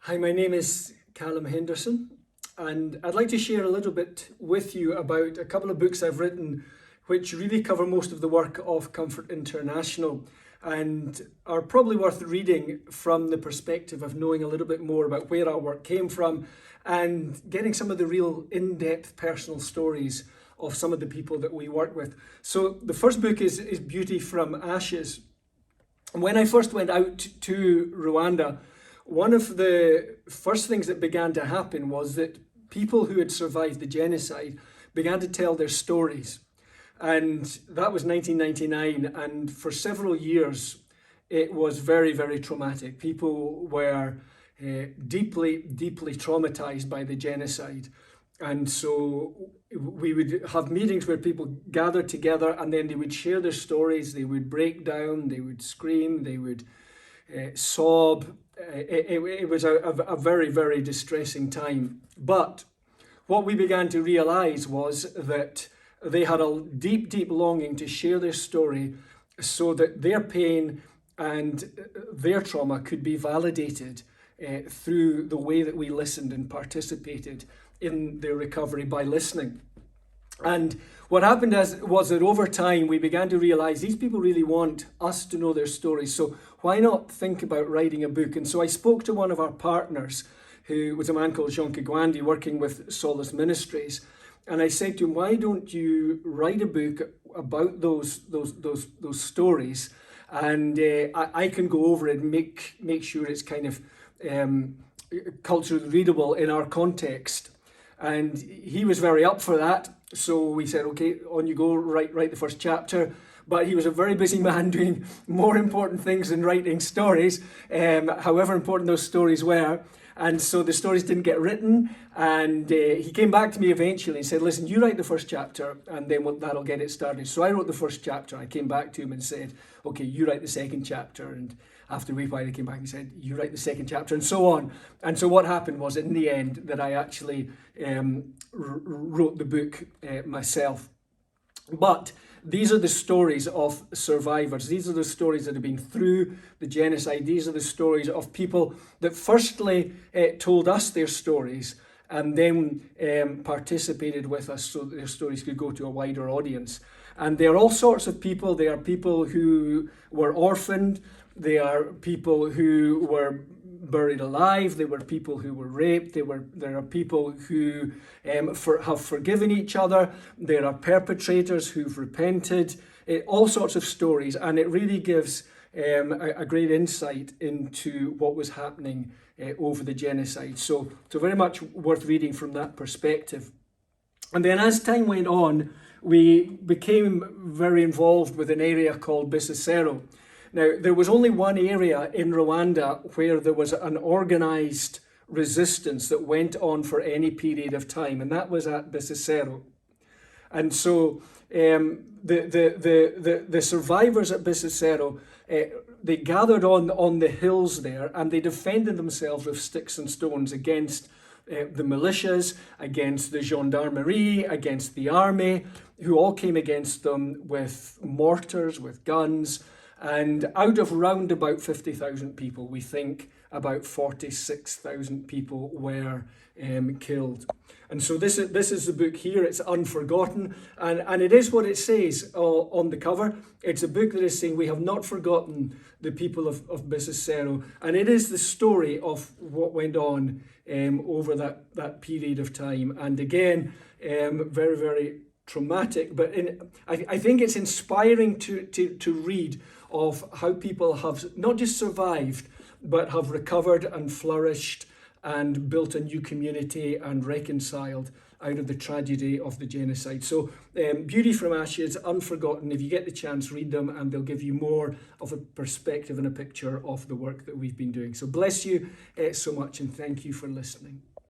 Hi, my name is Callum Henderson, and I'd like to share a little bit with you about a couple of books I've written which really cover most of the work of Comfort International and are probably worth reading from the perspective of knowing a little bit more about where our work came from and getting some of the real in-depth personal stories of some of the people that we work with. So the first book is Beauty from Ashes. When I first went out to Rwanda, one of the first things that began to happen was that people who had survived the genocide began to tell their stories. And that was 1999, and for several years it was very, very traumatic. People were deeply, deeply traumatized by the genocide. And so we would have meetings where people gathered together and then they would share their stories, they would break down, they would scream, they would sob. It was a very, very distressing time. But what we began to realize was that they had a deep, deep longing to share their story so that their pain and their trauma could be validated through the way that we listened and participated in their recovery by listening. And what happened was that over time we began to realize these people really want us to know their stories, so why not think about writing a book? And so I spoke to one of our partners, who was a man called Jean Kigwandi, working with Solace Ministries, and I said to him, why don't you write a book about those stories, and I can go over it and make sure it's kind of culturally readable in our context. And he was very up for that. So we said, okay, on you go, write the first chapter. But he was a very busy man doing more important things than writing stories, however important those stories were. And so the stories didn't get written. And he came back to me eventually and said, listen, you write the first chapter and then that'll get it started. So I wrote the first chapter. I came back to him and said, okay, you write the second chapter. And after a wee while, he came back and said, you write the second chapter, and so on. And so what happened was, in the end, that I actually wrote the book myself. But these are the stories of survivors. These are the stories that have been through the genocide. These are the stories of people that firstly told us their stories and then participated with us so that their stories could go to a wider audience. And there are all sorts of people. There are people who were orphaned. There are people who were buried alive. There were people who were raped. There are people who have forgiven each other. There are perpetrators who've repented. All sorts of stories, and it really gives a great insight into what was happening over the genocide. So very much worth reading from that perspective. And then as time went on, we became very involved with an area called Bisesero. Now, there was only one area in Rwanda where there was an organised resistance that went on for any period of time, and that was at Bisesero. And so the survivors at Bisesero, they gathered on the hills there, and they defended themselves with sticks and stones against the militias, against the gendarmerie, against the army, who all came against them with mortars, with guns. And out of round about 50,000 people, we think about 46,000 people were killed. And so this is the book here. It's Unforgotten, and it is what it says on the cover. It's a book that is saying we have not forgotten the people of Bisesero, and it is the story of what went on over that period of time. And again, very, very traumatic, but I think it's inspiring to read of how people have not just survived, but have recovered and flourished and built a new community and reconciled out of the tragedy of the genocide. So Beauty from Ashes, Unforgotten, if you get the chance, read them, and they'll give you more of a perspective and a picture of the work that we've been doing. So bless you so much, and thank you for listening.